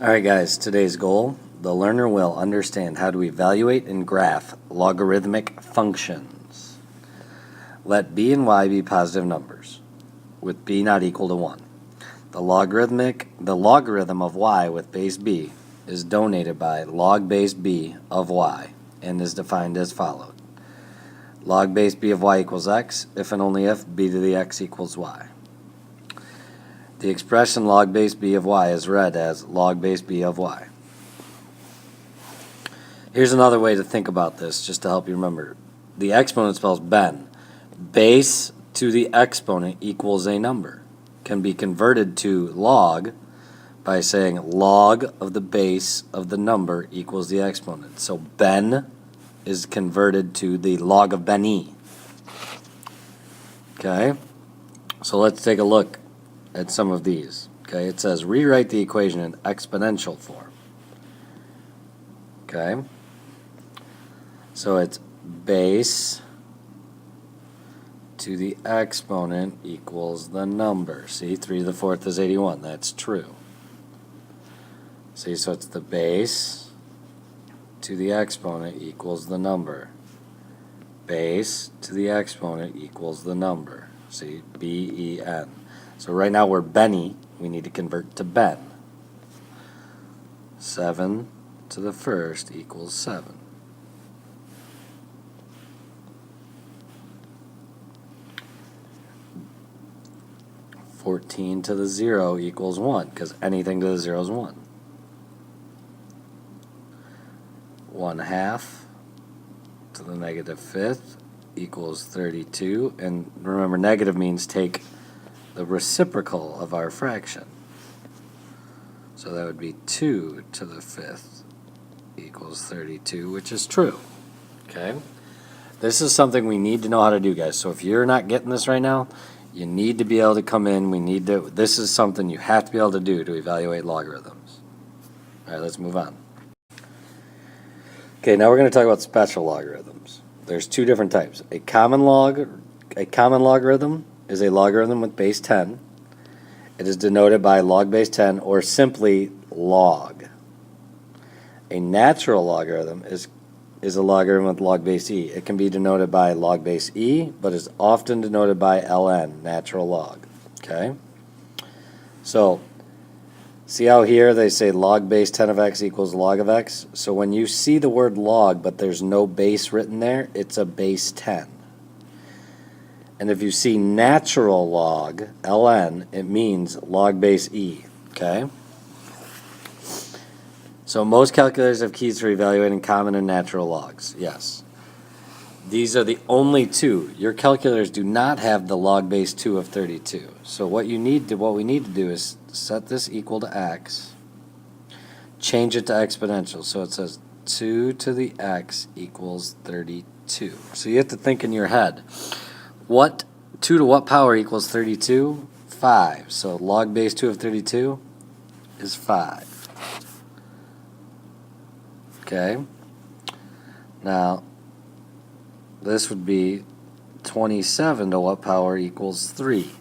Alright guys, today's goal, the learner will understand how to evaluate and graph logarithmic functions. Let b and y be positive numbers, with b not equal to 1. The logarithm of y with base b is denoted by log base b of y and is defined as follows. Log base b of y equals x if and only if b to the x equals y. The expression log base b of y is read as log base b of y. Here's another way to think about this, just to help you remember. The exponent spells ben. Base to the exponent equals a number. Can be converted to log by saying log of the base of the number equals the exponent. So ben is converted to the log of ben-e. Okay? So let's take a look at some of these. Okay, it says rewrite the equation in exponential form. Okay, so it's base to the exponent equals the number. See, 3 to the 4th is 81. That's true. See, so it's the base to the exponent equals the number. Base to the exponent equals the number. See, B-E-N. So right now we're Benny. We need to convert to Ben. 7 to the 1st equals 7. (14) to the 0 equals 1, because anything to the 0 is 1. 1/2 to the -5th equals 32. And remember, negative means take the reciprocal of our fraction. So that would be 2 to the 5th equals 32, which is true. Okay? This is something we need to know how to do, guys. So if you're not getting this right now, you need to be able to come in. This is something you have to be able to do to evaluate logarithms. All right, let's move on. Okay, now we're going to talk about special logarithms. There's two different types. A common logarithm is a logarithm with base 10. It is denoted by log base 10 or simply log. A natural logarithm is a logarithm with log base e. It can be denoted by log base e, but is often denoted by ln, natural log. Okay? So, see how here they say log base 10 of x equals log of x? So when you see the word log but there's no base written there, it's a base 10. And if you see natural log, ln, it means log base e, okay? So most calculators have keys for evaluating common and natural logs, yes. These are the only two. Your calculators do not have the log base 2 of 32. So what we need to do is set this equal to x, change it to exponential. So it says 2 to the x equals 32. So you have to think in your head, 2 to what power equals 32? 5. So log base 2 of 32 is 5. Okay. Now, this would be 27 to what power equals 3?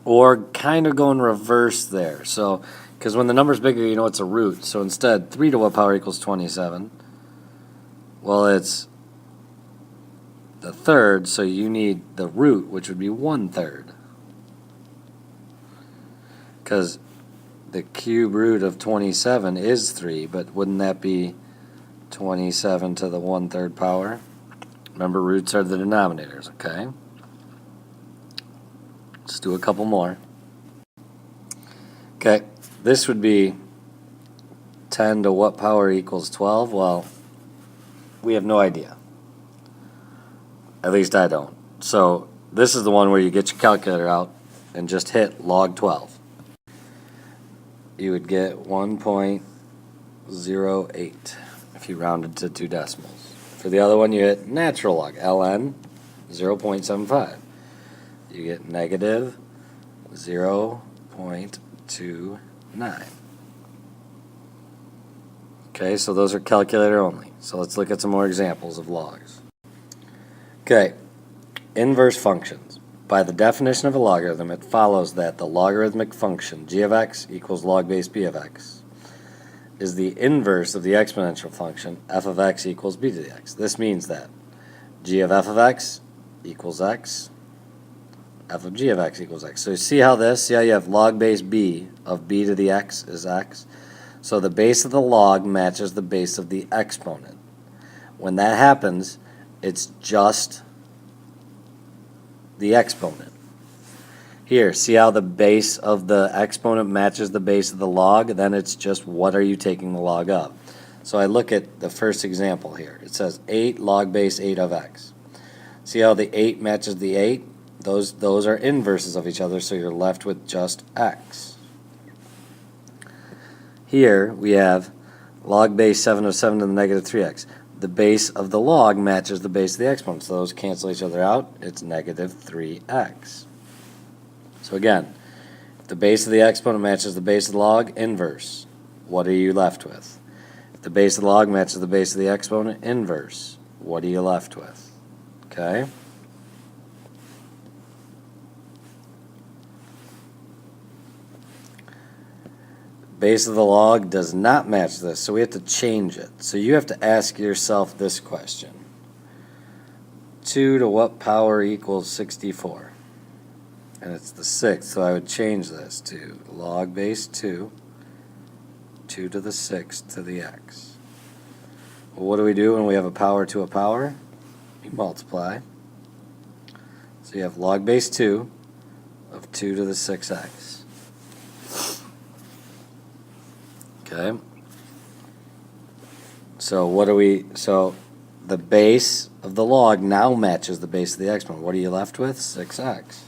Or kind of going reverse there. So, because when the number's bigger, you know it's a root. So instead, 3 to what power equals 27? Well, it's the third, so you need the root, which would be 1/3. Because the cube root of 27 is 3, but wouldn't that be 27 to the 1/3 power? Remember, roots are the denominators, okay? Let's do a couple more. Okay, this would be 10 to what power equals 12? Well, we have no idea. At least I don't. So this is the one where you get your calculator out and just hit log 12. You would get 1.08 if you rounded to 2 decimals. For the other one, you hit natural log, ln 0.75. You get negative 0.29. Okay, so those are calculator only. So let's look at some more examples of logs. Okay, inverse functions. By the definition of a logarithm, it follows that the logarithmic function g of x equals log base b of x is the inverse of the exponential function f of x equals b to the x. This means that g of f of x equals x, f of g of x equals x. So you see how you have log base b of b to the x is x. So the base of the log matches the base of the exponent. When that happens, it's just the exponent. Here, see how the base of the exponent matches the base of the log? Then it's just what are you taking the log of? So I look at the first example here. It says 8 log base 8 of x. See how the 8 matches the 8? Those are inverses of each other, so you're left with just x. Here we have log base 7 of 7 to the negative 3x. The base of the log matches the base of the exponent, so those cancel each other out. It's negative 3x. So again, if the base of the exponent matches the base of the log, inverse. What are you left with? If the base of the log matches the base of the exponent, inverse. What are you left with? Okay? Base of the log does not match this, so we have to change it. So you have to ask yourself this question. 2 to what power equals 64? And it's the 6th, so I would change this to log base 2, 2 to the 6th to the x. Well, what do we do when we have a power to a power? You multiply. So you have log base 2 of 2 to the 6x. Okay. So the base of the log now matches the base of the exponent. What are you left with? 6x.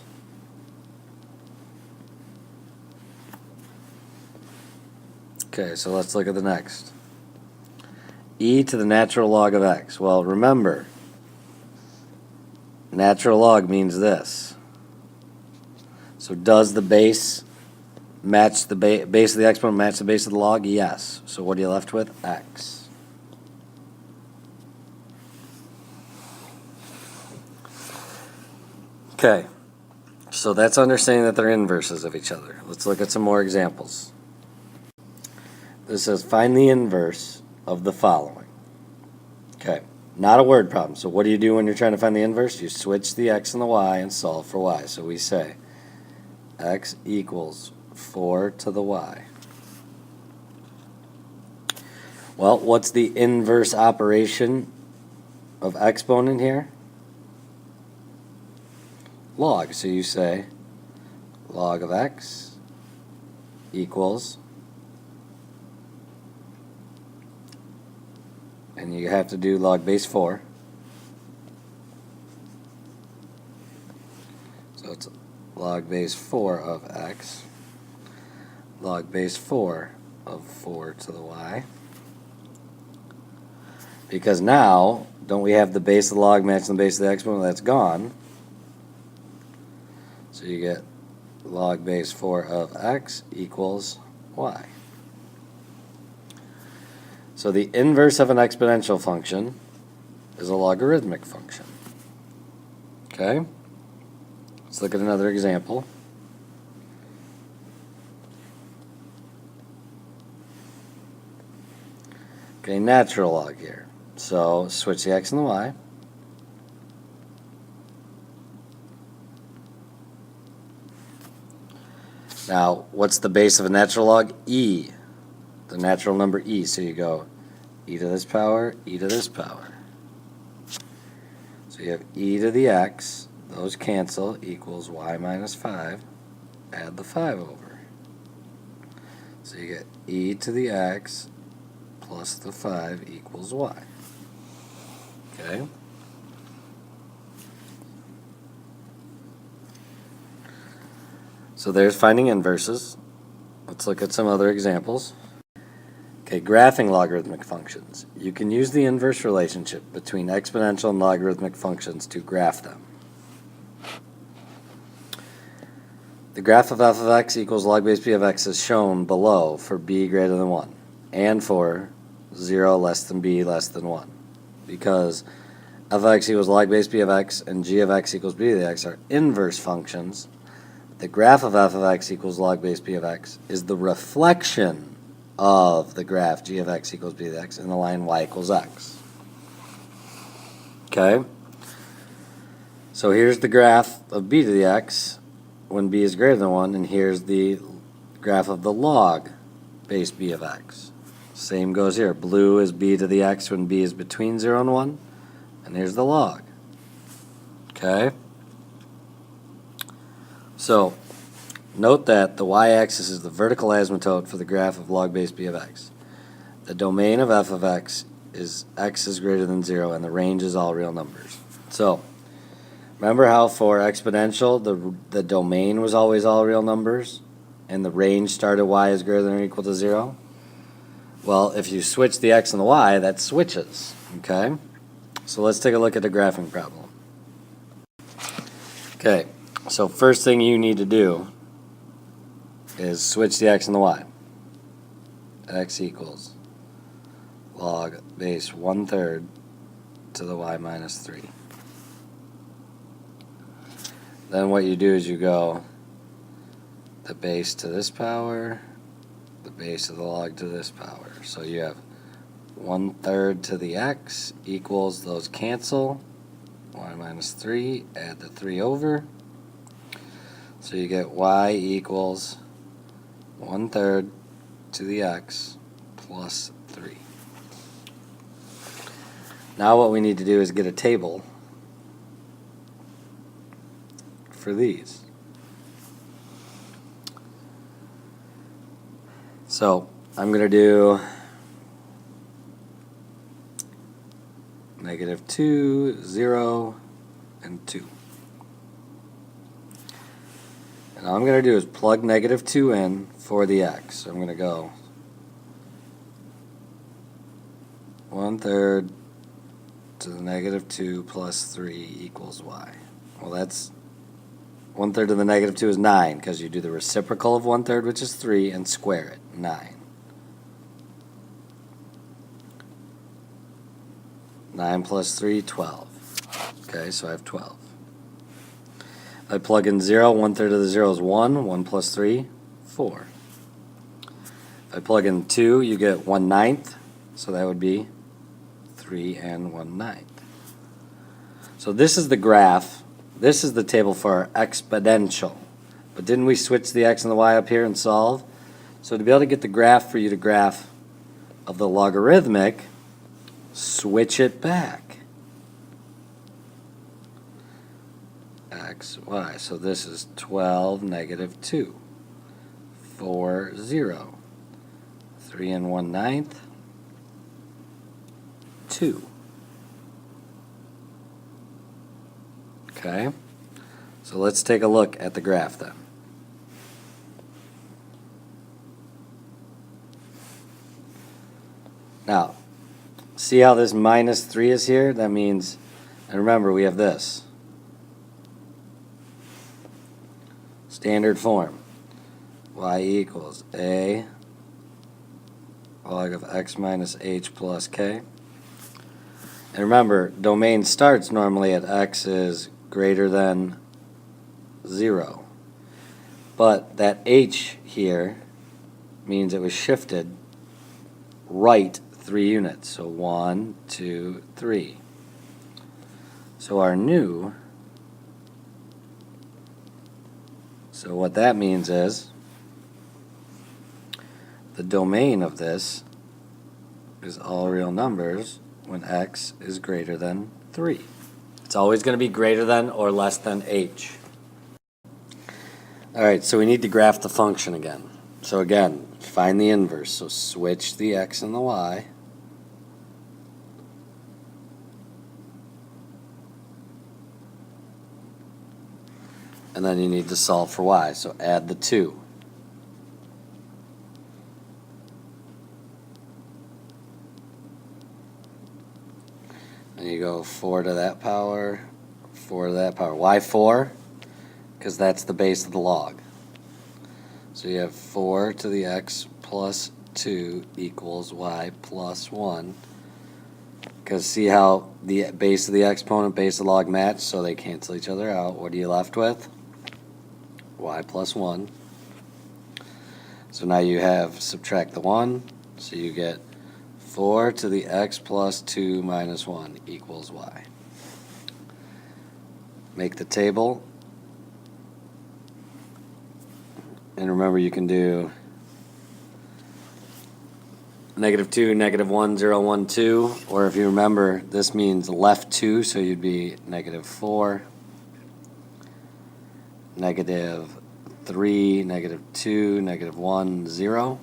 Okay, so let's look at the next. E to the natural log of x. Well, remember, natural log means this. So does the base match the base of the exponent match the base of the log? Yes. So what are you left with? X. Okay, so that's understanding that they're inverses of each other. Let's look at some more examples. This says find the inverse of the following. Okay, not a word problem. So what do you do when you're trying to find the inverse? You switch the x and the y and solve for y. So we say x equals 4 to the y. Well, what's the inverse operation of exponent here? Log. So you say log of x equals, and you have to do log base 4. So it's log base 4 of x, log base 4 of 4 to the y. Because now, don't we have the base of the log matching the base of the exponent? That's gone. So you get log base 4 of x equals y. So the inverse of an exponential function is a logarithmic function. Okay? Let's look at another example. Okay, natural log here. So switch the x and the y. Now, what's the base of a natural log? E. The natural number e. So you go e to this power, e to this power. So you have e to the x, those cancel, equals y minus 5. Add the 5 over. So you get e to the x plus the 5 equals y. Okay? So there's finding inverses. Let's look at some other examples. Okay, graphing logarithmic functions. You can use the inverse relationship between exponential and logarithmic functions to graph them. The graph of f of x equals log base b of x is shown below for b greater than 1 and for 0 less than b less than 1. Because f of x equals log base b of x and g of x equals b to the x are inverse functions, the graph of f of x equals log base b of x is the reflection of the graph g of x equals b to the x in the line y equals x. Okay? So here's the graph of b to the x when b is greater than 1, and here's the graph of the log base b of x. Same goes here. Blue is b to the x when b is between 0 and 1, and here's the log. Okay? So, note that the y-axis is the vertical asymptote for the graph of log base b of x. The domain of f of x is greater than 0, and the range is all real numbers. So, remember how for exponential, the domain was always all real numbers, and the range started y is greater than or equal to 0? Well, if you switch the x and the y, that switches. Okay? So let's take a look at the graphing problem. Okay, so first thing you need to do is switch the x and the y. X equals log base 1/3 to the y minus 3. Then what you do is you go the base to this power, the base of the log to this power. So you have 1/3 to the x equals, those cancel, y minus 3, add the 3 over. So you get y equals 1/3 to the x plus 3. Now what we need to do is get a table for these. So I'm going to do -2, 0, and 2. And all I'm going to do is plug -2 in for the x. So I'm going to go 1/3 to the -2 plus 3 equals y. Well, that's 1/3 of the -2 is 9, because you do the reciprocal of 1/3, which is 3, and square it, 9. 9 plus 3, 12. Okay, so I have 12. I plug in 0, 1/3 of the 0 is 1, 1 plus 3, 4. If I plug in 2, you get 1/9, so that would be 3 and 1/9. So this is the graph. This is the table for our exponential. But didn't we switch the x and the y up here and solve? So to be able to get the graph for you to graph of the logarithmic, switch it back. X, y. So this is 12, -2. 4, 0. 3 and 1/9. 2. Okay, so let's take a look at the graph then. Now, see how this minus 3 is here? That means, and remember, we have this. Standard form. Y equals a log of x minus h plus k. And remember, domain starts normally at x is greater than 0. But that h here means it was shifted right 3 units. So 1, 2, 3. So our new, so what that means is the domain of this is all real numbers when x is greater than 3. It's always going to be greater than or less than h. Alright, so we need to graph the function again. So again, find the inverse. So switch the x and the y. And then you need to solve for y. So add the 2. And you go 4 to that power, 4 to that power. Why 4? Because that's the base of the log. So you have 4 to the x plus 2 equals y plus 1. Because see how the base of the exponent, base of the log match, so they cancel each other out. What are you left with? Y plus 1. So now you have subtract the 1, so you get 4 to the x plus 2 minus 1 equals y. Make the table. And remember, you can do -2, -1, 0, 1, 2. Or if you remember, this means left 2, so you'd be -4, -3, -2, -1, 0.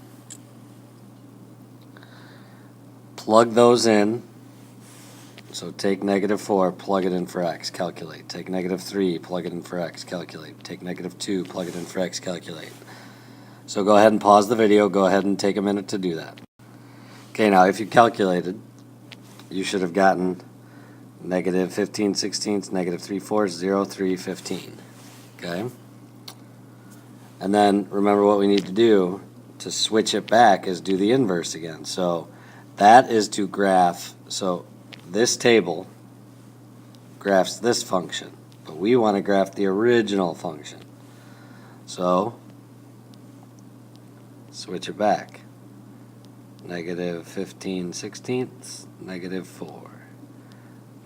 Plug those in. So take -4, plug it in for x, calculate. Take -3, plug it in for x, calculate. Take -2, plug it in for x, calculate. So go ahead and pause the video. Go ahead and take a minute to do that. Okay, now if you calculated, you should have gotten -15 sixteenths, -3/4, 0, 3, 15. Okay? And then remember what we need to do to switch it back is do the inverse again. So that is to graph, so this table graphs this function, but we want to graph the original function. So switch it back. -15 sixteenths, -4.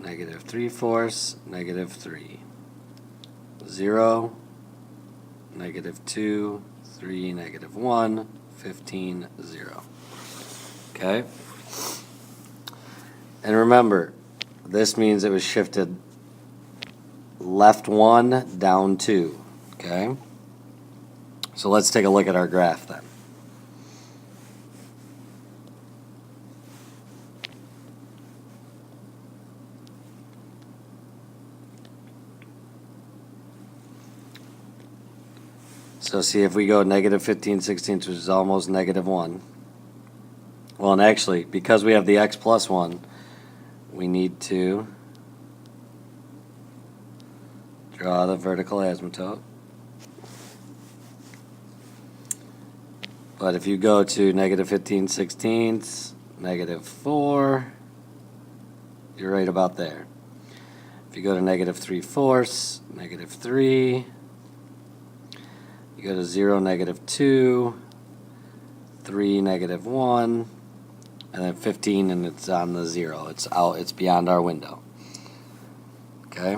-3/4, -3. 0, -2, 3, -1, 15, 0. Okay? And remember, this means it was shifted left 1, down 2. Okay? So let's take a look at our graph then. So see, if we go -15 sixteenths, which is almost -1. Well, and actually, because we have the x plus 1, we need to draw the vertical asymptote. But if you go to -15 sixteenths, -4, you're right about there. If you go to -3/4, -3, you go to 0, -2, 3, -1, and then 15, and it's on the 0. It's out. It's beyond our window. Okay?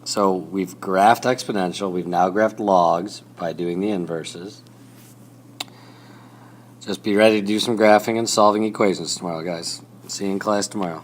So we've graphed exponential. We've now graphed logs by doing the inverses. Just be ready to do some graphing and solving equations tomorrow, guys. See you in class tomorrow.